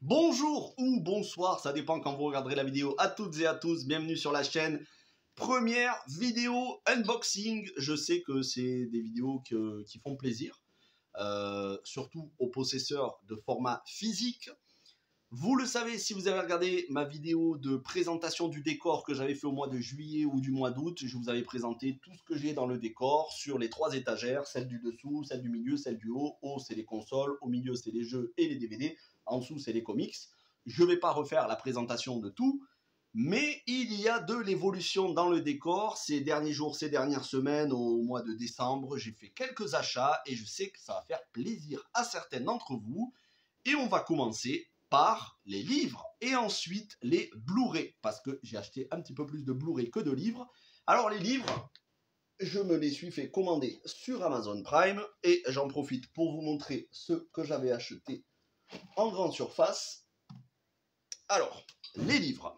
Bonjour ou bonsoir, ça dépend quand vous regarderez la vidéo. À toutes et à tous, bienvenue sur la chaîne. Première vidéo unboxing. Je sais que c'est des vidéos qui font plaisir, surtout aux possesseurs de format physique. Vous le savez, si vous avez regardé ma vidéo de présentation du décor que j'avais fait au mois de juillet ou du mois d'août, je vous avais présenté tout ce que j'ai dans le décor sur les trois étagères, celle du dessous, celle du milieu, celle du haut. Haut, c'est les consoles, au milieu, c'est les jeux et les DVD, en dessous, c'est les comics. Je ne vais pas refaire la présentation de tout, mais il y a de l'évolution dans le décor. Ces derniers jours, ces dernières semaines, au mois de décembre, j'ai fait quelques achats et je sais que ça va faire plaisir à certains d'entre vous. Et on va commencer par les livres et ensuite les Blu-ray, parce que j'ai acheté un petit peu plus de Blu-ray que de livres. Alors les livres, je me les suis fait commander sur Amazon Prime et j'en profite pour vous montrer ce que j'avais acheté en grande surface. Alors, les livres.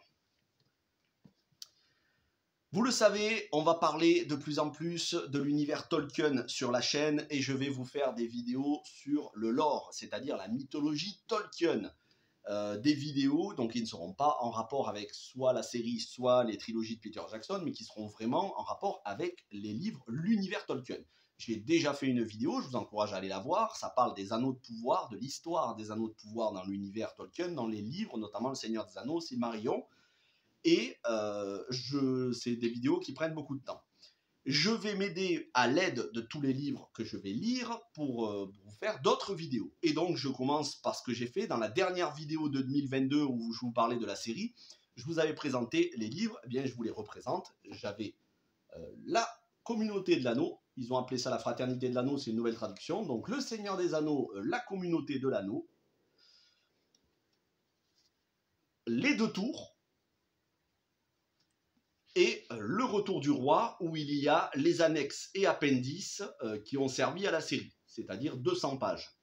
Vous le savez, on va parler de plus en plus de l'univers Tolkien sur la chaîne et je vais vous faire des vidéos sur le lore, c'est-à-dire la mythologie Tolkien. Des vidéos donc qui ne seront pas en rapport avec soit la série, soit les trilogies de Peter Jackson, mais qui seront vraiment en rapport avec les livres, l'univers Tolkien. J'ai déjà fait une vidéo, je vous encourage à aller la voir, ça parle des anneaux de pouvoir, de l'histoire des anneaux de pouvoir dans l'univers Tolkien, dans les livres, notamment Le Seigneur des Anneaux, Silmarillion, et c'est des vidéos qui prennent beaucoup de temps. Je vais m'aider à l'aide de tous les livres que je vais lire pour vous faire d'autres vidéos. Et donc, je commence par ce que j'ai fait dans la dernière vidéo de 2022 où je vous parlais de la série. Je vous avais présenté les livres, eh bien, je vous les représente. J'avais la communauté de l'anneau. Ils ont appelé ça la fraternité de l'anneau, c'est une nouvelle traduction. Donc, le Seigneur des Anneaux, la communauté de l'anneau. Les deux tours. Et le retour du roi, où il y a les annexes et appendices qui ont servi à la série, c'est-à-dire 200 pages.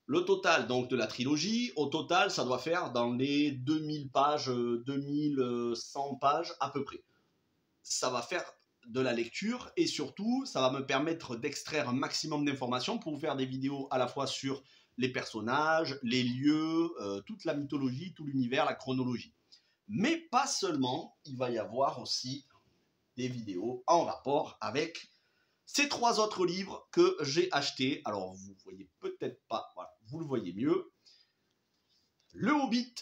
Le total donc de la trilogie, au total, ça doit faire dans les 2000 pages, 2100 pages à peu près. Ça va faire de la lecture et surtout, ça va me permettre d'extraire un maximum d'informations pour vous faire des vidéos à la fois sur les personnages, les lieux, toute la mythologie, tout l'univers, la chronologie. Mais pas seulement, il va y avoir aussi des vidéos en rapport avec ces trois autres livres que j'ai achetés. Alors, vous ne voyez peut-être pas, voilà, vous le voyez mieux. Le Hobbit,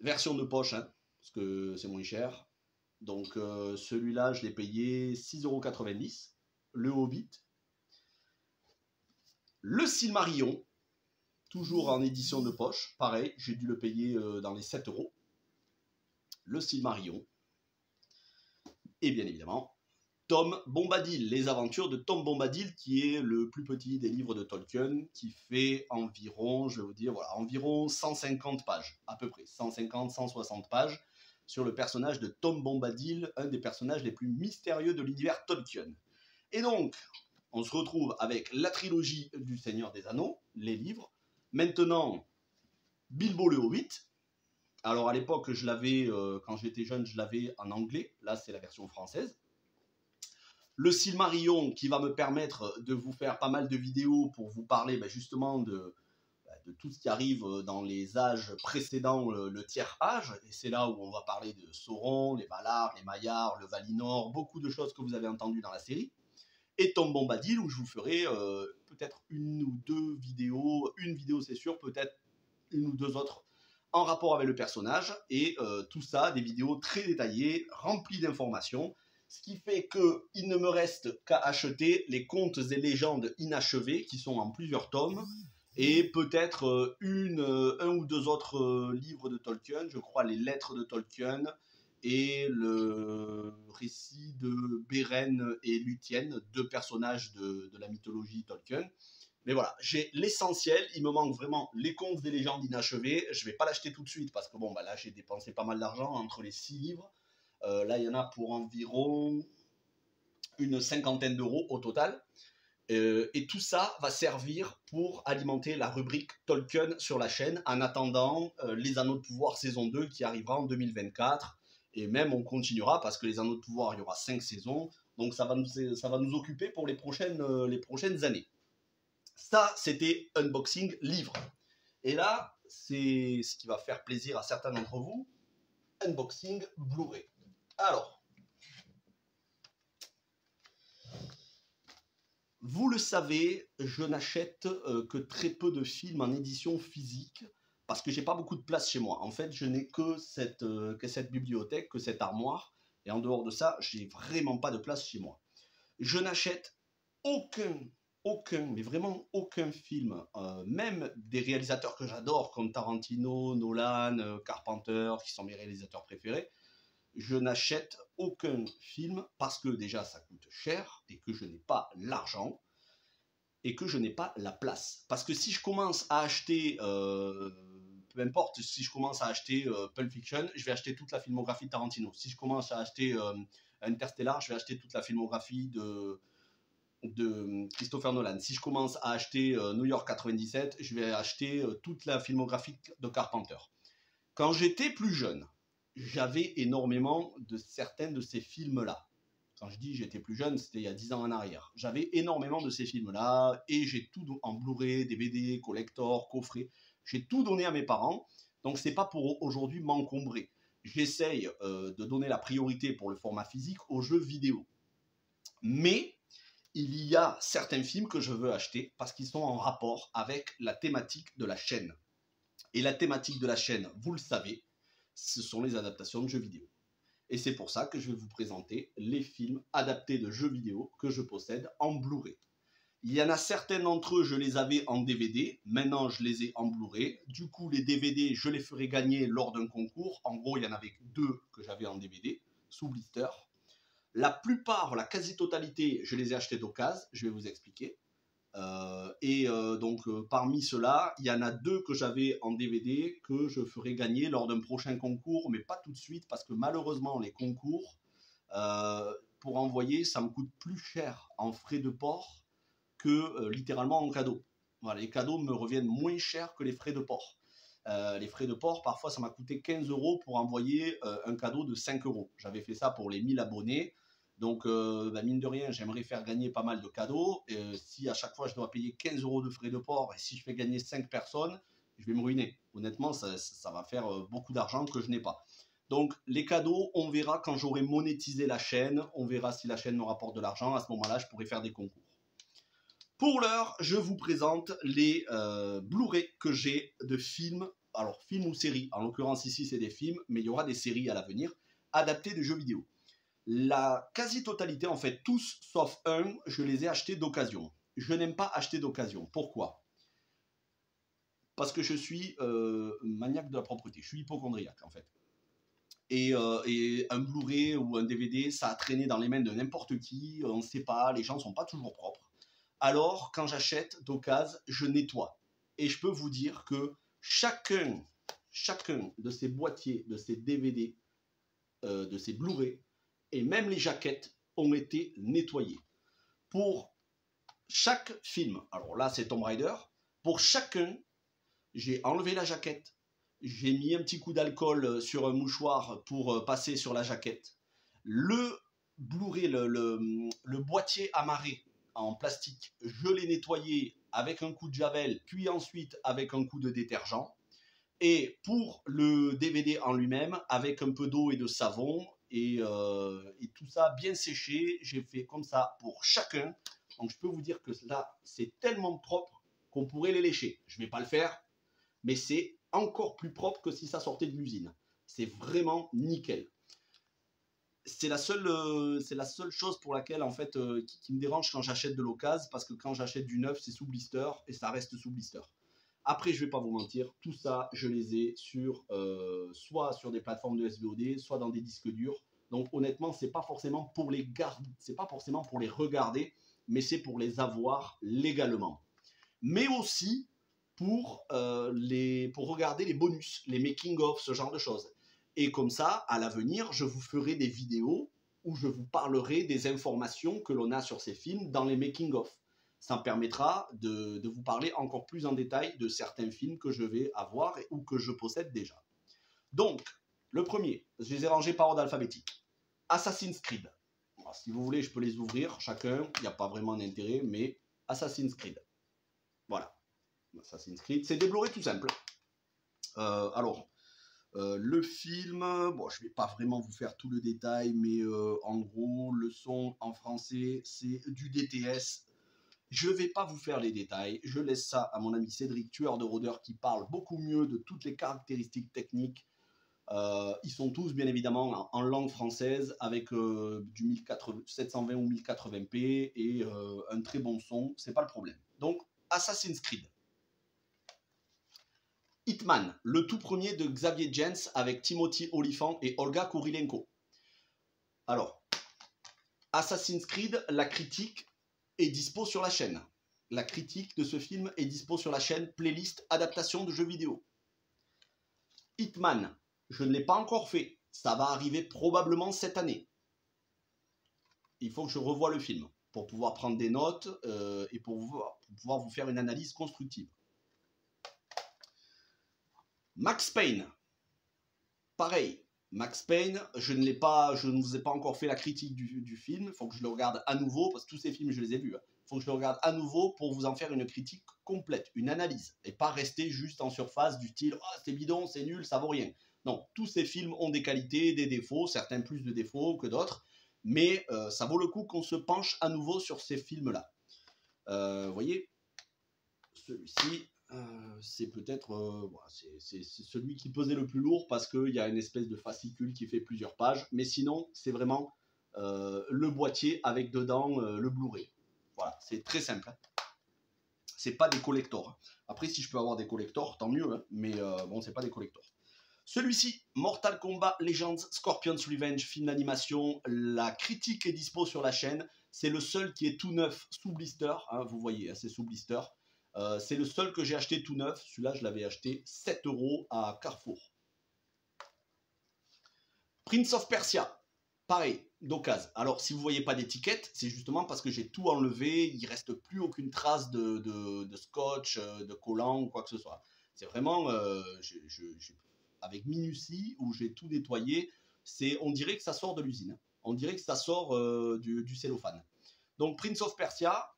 version de poche, hein, parce que c'est moins cher. Donc, celui-là, je l'ai payé 6,90 €. Le Hobbit. Le Silmarillion, toujours en édition de poche. Pareil, j'ai dû le payer dans les 7 €. Le Silmarillion. Et bien évidemment, Tom Bombadil, les aventures de Tom Bombadil, qui est le plus petit des livres de Tolkien, qui fait environ, je vais vous dire, voilà, environ 150 pages, à peu près, 150-160 pages, sur le personnage de Tom Bombadil, un des personnages les plus mystérieux de l'univers Tolkien. Et donc, on se retrouve avec la trilogie du Seigneur des Anneaux, les livres. Maintenant, Bilbo le Hobbit. Alors à l'époque, je l'avais, quand j'étais jeune, je l'avais en anglais. Là, c'est la version française. Le Silmarillion qui va me permettre de vous faire pas mal de vidéos pour vous parler justement de tout ce qui arrive dans les âges précédents le tiers âge. Et c'est là où on va parler de Sauron, les Valar, les Maillards, le Valinor, beaucoup de choses que vous avez entendues dans la série. Et Tom Bombadil où je vous ferai peut-être une ou deux vidéos, une vidéo c'est sûr, peut-être une ou deux autres en rapport avec le personnage, et tout ça, des vidéos très détaillées, remplies d'informations, ce qui fait qu'il ne me reste qu'à acheter les contes et légendes inachevés, qui sont en plusieurs tomes, et peut-être un ou deux autres livres de Tolkien, je crois les lettres de Tolkien, et le récit de Beren et Lúthien, deux personnages de la mythologie Tolkien. Mais voilà, j'ai l'essentiel, il me manque vraiment les contes des légendes inachevées. Je ne vais pas l'acheter tout de suite parce que bon, là j'ai dépensé pas mal d'argent entre les 6 livres. Là il y en a pour environ une cinquantaine d'euros au total. Et tout ça va servir pour alimenter la rubrique Tolkien sur la chaîne en attendant les Anneaux de Pouvoir saison 2 qui arrivera en 2024. Et même on continuera parce que les Anneaux de Pouvoir, il y aura 5 saisons. Donc ça va nous occuper pour les prochaines années. Ça, c'était unboxing livre. Et là, c'est ce qui va faire plaisir à certains d'entre vous, unboxing Blu-ray. Alors, vous le savez, je n'achète que très peu de films en édition physique parce que j'ai pas beaucoup de place chez moi. En fait, je n'ai que cette bibliothèque, que cette armoire. Et en dehors de ça, j'ai vraiment pas de place chez moi. Je n'achète aucun, mais vraiment aucun film, même des réalisateurs que j'adore comme Tarantino, Nolan, Carpenter, qui sont mes réalisateurs préférés. Je n'achète aucun film parce que déjà ça coûte cher et que je n'ai pas l'argent et que je n'ai pas la place. Parce que si je commence à acheter, peu importe, si je commence à acheter Pulp Fiction, je vais acheter toute la filmographie de Tarantino. Si je commence à acheter Interstellar, je vais acheter toute la filmographie de Christopher Nolan. Si je commence à acheter New York 97, je vais acheter toute la filmographie de Carpenter. Quand j'étais plus jeune, j'avais énormément de certains de ces films-là. Quand je dis j'étais plus jeune, c'était il y a 10 ans en arrière. J'avais énormément de ces films-là et j'ai tout en Blu-ray, DVD, collector, coffret. J'ai tout donné à mes parents, donc c'est pas pour aujourd'hui m'encombrer. J'essaye de donner la priorité pour le format physique aux jeux vidéo. Mais il y a certains films que je veux acheter parce qu'ils sont en rapport avec la thématique de la chaîne. Et la thématique de la chaîne, vous le savez, ce sont les adaptations de jeux vidéo. Et c'est pour ça que je vais vous présenter les films adaptés de jeux vidéo que je possède en Blu-ray. Il y en a certains d'entre eux, je les avais en DVD, maintenant je les ai en Blu-ray. Du coup, les DVD, je les ferai gagner lors d'un concours. En gros, il y en avait 2 que j'avais en DVD, sous blister. La plupart, la quasi-totalité, je les ai achetés d'occasion, je vais vous expliquer. Donc parmi ceux-là, il y en a 2 que j'avais en DVD que je ferai gagner lors d'un prochain concours, mais pas tout de suite parce que malheureusement les concours, pour envoyer, ça me coûte plus cher en frais de port que littéralement en cadeau. Voilà, les cadeaux me reviennent moins cher que les frais de port. Les frais de port, parfois ça m'a coûté 15 € pour envoyer un cadeau de 5 €. J'avais fait ça pour les 1000 abonnés. Donc, mine de rien, j'aimerais faire gagner pas mal de cadeaux. Si à chaque fois je dois payer 15 € de frais de port et si je fais gagner 5 personnes, je vais me ruiner. Honnêtement, ça va faire beaucoup d'argent que je n'ai pas. Donc, les cadeaux, on verra quand j'aurai monétisé la chaîne. On verra si la chaîne me rapporte de l'argent. À ce moment-là, je pourrai faire des concours. Pour l'heure, je vous présente les Blu-ray que j'ai de films. Alors, films ou séries. En l'occurrence, ici, c'est des films, mais il y aura des séries à l'avenir adaptées de jeux vidéo. La quasi-totalité, en fait, tous sauf un, je les ai achetés d'occasion. Je n'aime pas acheter d'occasion. Pourquoi? Parce que je suis maniaque de la propreté. Je suis hypocondriaque, en fait. Et un Blu-ray ou un DVD, ça a traîné dans les mains de n'importe qui. On ne sait pas, les gens ne sont pas toujours propres. Alors, quand j'achète d'occasion, je nettoie. Et je peux vous dire que chacun de ces boîtiers, de ces DVD, de ces Blu-ray, et même les jaquettes ont été nettoyées. Pour chaque film, alors là c'est Tomb Raider, pour chacun, j'ai enlevé la jaquette, j'ai mis un petit coup d'alcool sur un mouchoir pour passer sur la jaquette. Le Blu-ray, le boîtier amarré en plastique, je l'ai nettoyé avec un coup de javel, puis ensuite avec un coup de détergent. Et pour le DVD en lui-même, avec un peu d'eau et de savon, et tout ça bien séché, j'ai fait comme ça pour chacun. Donc je peux vous dire que là, c'est tellement propre qu'on pourrait les lécher. Je ne vais pas le faire, mais c'est encore plus propre que si ça sortait de l'usine. C'est vraiment nickel. C'est la seule chose pour laquelle, en fait, qui me dérange quand j'achète de l'occasion, parce que quand j'achète du neuf, c'est sous blister, et ça reste sous blister. Après, je ne vais pas vous mentir, tout ça, je les ai soit sur des plateformes de SVOD, soit dans des disques durs. Donc honnêtement, c'est pas forcément pour les garder, c'est pas forcément pour les regarder, mais c'est pour les avoir légalement. Mais aussi pour regarder les bonus, les making-of, ce genre de choses. Et comme ça, à l'avenir, je vous ferai des vidéos où je vous parlerai des informations que l'on a sur ces films dans les making-of. Ça me permettra de vous parler encore plus en détail de certains films que je vais avoir ou que je possède déjà. Donc, le premier, je les ai rangés par ordre alphabétique. Assassin's Creed. Alors, si vous voulez, je peux les ouvrir chacun. Il n'y a pas vraiment d'intérêt, mais Assassin's Creed. Voilà. Assassin's Creed, c'est des Blu-ray tout simple. Alors, le film, bon, je vais pas vraiment vous faire tout le détail, mais en gros, le son en français, c'est du DTS. Je vais pas vous faire les détails, je laisse ça à mon ami Cédric, tueur de rôdeurs, qui parle beaucoup mieux de toutes les caractéristiques techniques. Ils sont tous bien évidemment en langue française avec du 720 ou 1080p et un très bon son, c'est pas le problème. Donc Assassin's Creed. Hitman, le tout premier de Xavier Jens avec Timothy Olyphant et Olga Kurilenko. Alors, Assassin's Creed, la critique est dispo sur la chaîne. La critique de ce film est dispo sur la chaîne playlist adaptation de jeux vidéo. Hitman, je ne l'ai pas encore fait. Ça va arriver probablement cette année. Il faut que je revoie le film pour pouvoir prendre des notes et pour pouvoir vous faire une analyse constructive. Max Payne. Pareil. Max Payne, je ne vous ai pas encore fait la critique du film. Il faut que je le regarde à nouveau, parce que tous ces films, je les ai vus. Il faut que je le regarde à nouveau pour vous en faire une critique complète, une analyse. Et pas rester juste en surface du style « Ah, c'est bidon, c'est nul, ça vaut rien ». Non, tous ces films ont des qualités, des défauts, certains plus de défauts que d'autres. Mais ça vaut le coup qu'on se penche à nouveau sur ces films-là. Vous voyez, celui-ci... c'est peut-être c'est celui qui pesait le plus lourd parce qu'il y a une espèce de fascicule qui fait plusieurs pages, mais sinon c'est vraiment le boîtier avec dedans le Blu-ray. Voilà, c'est très simple, hein. C'est pas des collectors. Après, si je peux avoir des collectors, tant mieux, hein, mais bon, c'est pas des collectors. Celui-ci, Mortal Kombat Legends Scorpion's Revenge, film d'animation, la critique est dispo sur la chaîne, c'est le seul qui est tout neuf sous blister, hein, vous voyez, hein, c'est sous blister. C'est le seul que j'ai acheté tout neuf. Celui-là, je l'avais acheté 7 € à Carrefour. Prince of Persia, pareil, d'occasion. Alors, si vous ne voyez pas d'étiquette, c'est justement parce que j'ai tout enlevé. Il ne reste plus aucune trace de scotch, de collant ou quoi que ce soit. C'est vraiment avec minutie où j'ai tout nettoyé. On dirait que ça sort de l'usine. On dirait que ça sort du cellophane. Donc, Prince of Persia.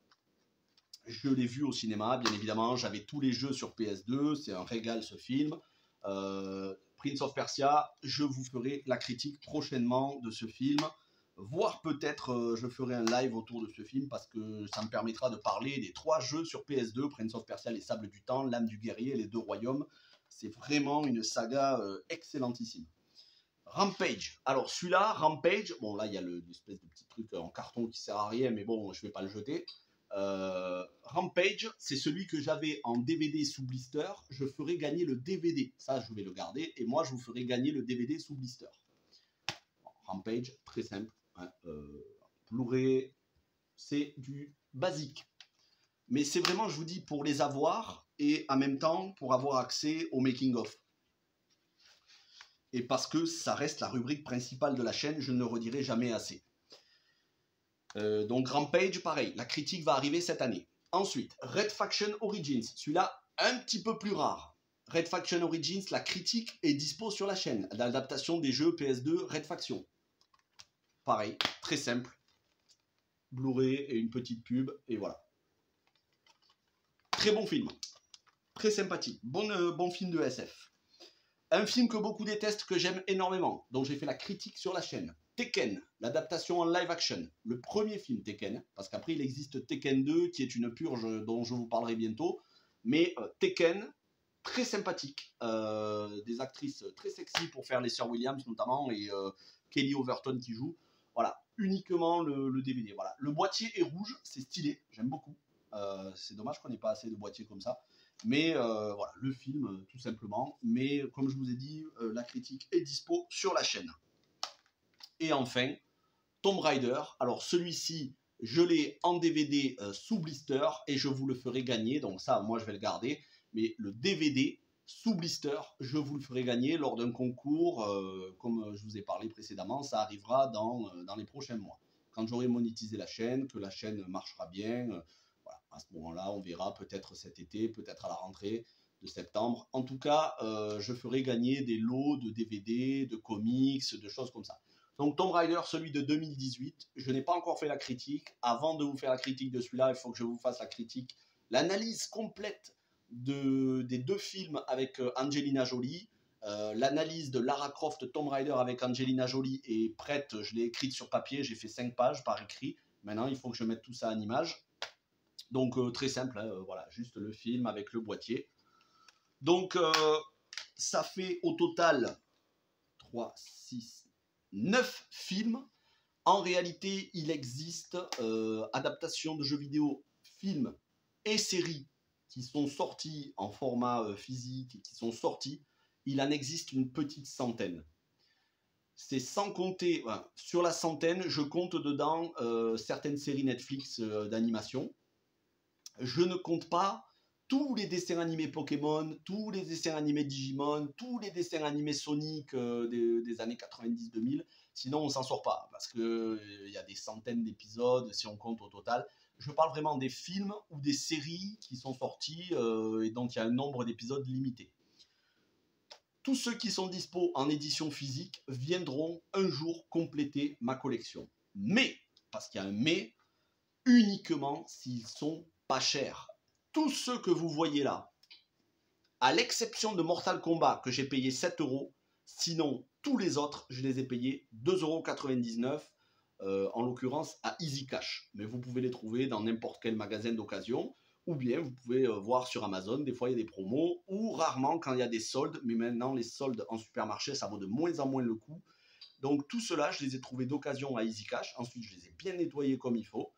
Je l'ai vu au cinéma, bien évidemment. J'avais tous les jeux sur PS2. C'est un régal, ce film. Prince of Persia, je vous ferai la critique prochainement de ce film. Voire peut-être je ferai un live autour de ce film parce que ça me permettra de parler des 3 jeux sur PS2. Prince of Persia, Les Sables du Temps, L'Âme du Guerrier et Les Deux Royaumes. C'est vraiment une saga excellentissime. Rampage. Alors celui-là, Rampage, bon là il y a l'espèce de petit truc en carton qui sert à rien, mais bon, je vais pas le jeter. Rampage, c'est celui que j'avais en DVD sous blister. Je ferai gagner le DVD, ça je vais le garder, et moi je vous ferai gagner le DVD sous blister. Rampage, très simple, hein, Blu-ray, c'est du basique, mais c'est vraiment, je vous dis, pour les avoir et en même temps pour avoir accès au making of, et parce que ça reste la rubrique principale de la chaîne, je ne le redirai jamais assez. Donc Rampage, pareil, la critique va arriver cette année. Ensuite, Red Faction Origins, celui-là un petit peu plus rare. Red Faction Origins, la critique est dispo sur la chaîne, l'adaptation des jeux PS2 Red Faction. Pareil, très simple, Blu-ray et une petite pub, et voilà. Très bon film, très sympathique, bon film de SF. Un film que beaucoup détestent, que j'aime énormément, dont j'ai fait la critique sur la chaîne. Tekken, l'adaptation en live action. Le premier film Tekken, parce qu'après il existe Tekken 2, qui est une purge dont je vous parlerai bientôt. Mais Tekken, très sympathique. Des actrices très sexy pour faire les sœurs Williams notamment, et Kelly Overton qui joue. Voilà, uniquement le DVD. Voilà. Le boîtier est rouge, c'est stylé, j'aime beaucoup. C'est dommage qu'on n'ait pas assez de boîtiers comme ça. Mais voilà, le film, tout simplement. Mais comme je vous ai dit, la critique est dispo sur la chaîne. Et enfin, Tomb Raider. Alors celui-ci, je l'ai en DVD sous blister et je vous le ferai gagner. Donc ça, moi, je vais le garder. Mais le DVD sous blister, je vous le ferai gagner lors d'un concours. Comme je vous ai parlé précédemment, ça arrivera dans les prochains mois. Quand j'aurai monétisé la chaîne, que la chaîne marchera bien... voilà, à ce moment-là, on verra peut-être cet été, peut-être à la rentrée de septembre. En tout cas, je ferai gagner des lots de DVD, de comics, de choses comme ça. Donc Tomb Raider, celui de 2018, je n'ai pas encore fait la critique. Avant de vous faire la critique de celui-là, il faut que je vous fasse la critique, l'analyse complète des 2 films avec Angelina Jolie. L'analyse de Lara Croft Tomb Raider avec Angelina Jolie est prête, je l'ai écrite sur papier, j'ai fait 5 pages par écrit. Maintenant, il faut que je mette tout ça en image. Donc, très simple, hein, voilà, juste le film avec le boîtier. Donc, ça fait au total 3, 6, 9 films. En réalité, il existe adaptations de jeux vidéo, films et séries qui sont sortis en format physique et qui sont sortis. Il en existe une petite centaine. C'est sans compter, sur la centaine, je compte dedans certaines séries Netflix d'animation. Je ne compte pas tous les dessins animés Pokémon, tous les dessins animés Digimon, tous les dessins animés Sonic des années 90-2000. Sinon, on ne s'en sort pas, parce qu'il y a des centaines d'épisodes, si on compte au total. Je parle vraiment des films ou des séries qui sont sortis et dont il y a un nombre d'épisodes limité. Tous ceux qui sont dispo en édition physique viendront un jour compléter ma collection. Mais, parce qu'il y a un mais, uniquement s'ils sont pas chers. Tous ceux que vous voyez là, à l'exception de Mortal Kombat que j'ai payé 7 €, sinon tous les autres, je les ai payés 2,99 €, en l'occurrence à Easy Cash. Mais vous pouvez les trouver dans n'importe quel magasin d'occasion, ou bien vous pouvez voir sur Amazon, des fois il y a des promos, ou rarement quand il y a des soldes, mais maintenant les soldes en supermarché, ça vaut de moins en moins le coup. Donc tout cela, je les ai trouvés d'occasion à Easy Cash, ensuite je les ai bien nettoyés comme il faut,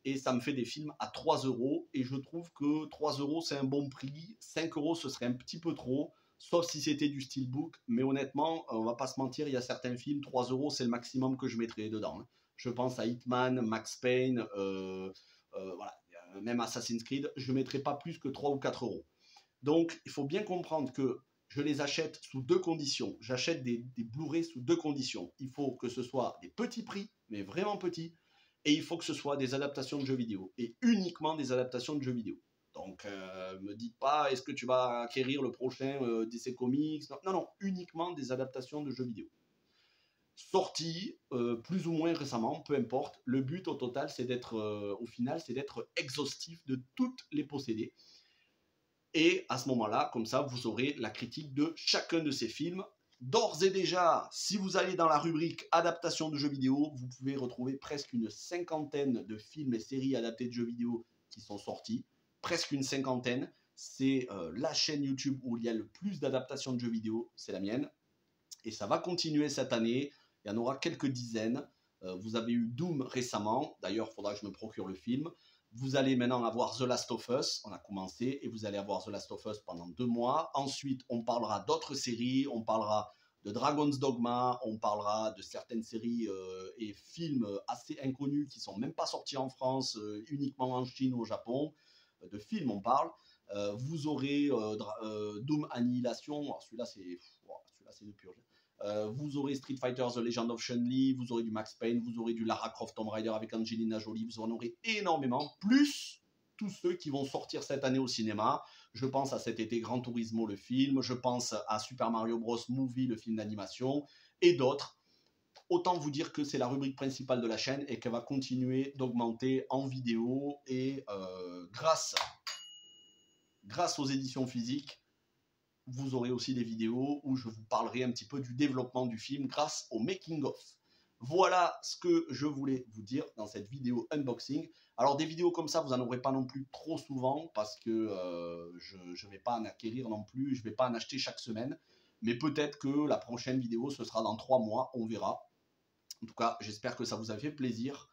et ça me fait des films à 3 €, et je trouve que 3 € c'est un bon prix, 5 € ce serait un petit peu trop, sauf si c'était du steelbook, mais honnêtement, on va pas se mentir, il y a certains films, 3 € c'est le maximum que je mettrais dedans. Je pense à Hitman, Max Payne, voilà, même Assassin's Creed, je ne mettrais pas plus que 3 ou 4 €. Donc il faut bien comprendre que je les achète sous 2 conditions. J'achète des Blu-ray sous 2 conditions. Il faut que ce soit des petits prix, mais vraiment petits, et il faut que ce soit des adaptations de jeux vidéo, et uniquement des adaptations de jeux vidéo. Donc, me dites pas, est-ce que tu vas acquérir le prochain DC Comics? Non, non, uniquement des adaptations de jeux vidéo. Sorties, plus ou moins récemment, peu importe. Le but au total, c'est d'être, au final, c'est d'être exhaustif de toutes les possédées. Et à ce moment-là, comme ça, vous aurez la critique de chacun de ces films. D'ores et déjà, si vous allez dans la rubrique adaptation de jeux vidéo, vous pouvez retrouver presque une cinquantaine de films et séries adaptés de jeux vidéo qui sont sortis. Presque une cinquantaine. C'est la chaîne YouTube où il y a le plus d'adaptations de jeux vidéo, c'est la mienne. Et ça va continuer cette année. Il y en aura quelques dizaines. Vous avez eu Doom récemment. D'ailleurs, il faudra que je me procure le film. Vous allez maintenant avoir The Last of Us, on a commencé, et vous allez avoir The Last of Us pendant 2 mois. Ensuite, on parlera d'autres séries, on parlera de Dragon's Dogma, on parlera de certaines séries et films assez inconnus qui ne sont même pas sortis en France, uniquement en Chine ou au Japon. De films, on parle. Vous aurez Doom Annihilation, alors celui-là c'est une purge. Vous aurez Street Fighter The Legend of Chun-Li, vous aurez du Max Payne, vous aurez du Lara Croft Tomb Raider avec Angelina Jolie, vous en aurez énormément, plus tous ceux qui vont sortir cette année au cinéma. Je pense à cet été Gran Turismo le film, je pense à Super Mario Bros Movie le film d'animation, et d'autres. Autant vous dire que c'est la rubrique principale de la chaîne et qu'elle va continuer d'augmenter en vidéo, et grâce aux éditions physiques, vous aurez aussi des vidéos où je vous parlerai un petit peu du développement du film grâce au making-of. Voilà ce que je voulais vous dire dans cette vidéo unboxing. Alors des vidéos comme ça, vous n'en aurez pas non plus trop souvent parce que je ne vais pas en acquérir non plus, je ne vais pas en acheter chaque semaine. Mais peut-être que la prochaine vidéo, ce sera dans 3 mois, on verra. En tout cas, j'espère que ça vous a fait plaisir.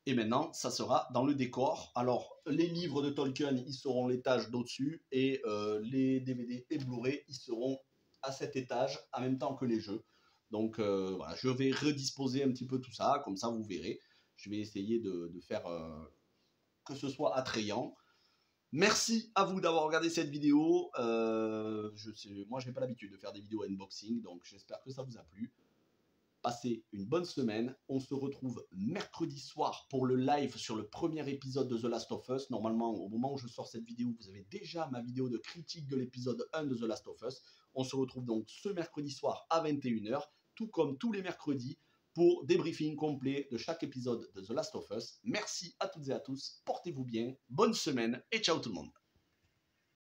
Et maintenant, ça sera dans le décor. Alors, les livres de Tolkien, ils seront l'étage d'au-dessus, et les DVD et Blu-ray, ils seront à cet étage, en même temps que les jeux. Donc, voilà, je vais redisposer un petit peu tout ça, comme ça, vous verrez. Je vais essayer de faire que ce soit attrayant. Merci à vous d'avoir regardé cette vidéo. Moi, je n'ai pas l'habitude de faire des vidéos unboxing, donc j'espère que ça vous a plu. Passez une bonne semaine. On se retrouve mercredi soir pour le live sur le premier épisode de The Last of Us. Normalement, au moment où je sors cette vidéo, vous avez déjà ma vidéo de critique de l'épisode 1 de The Last of Us. On se retrouve donc ce mercredi soir à 21 h, tout comme tous les mercredis, pour débriefing complet de chaque épisode de The Last of Us. Merci à toutes et à tous. Portez-vous bien. Bonne semaine et ciao tout le monde.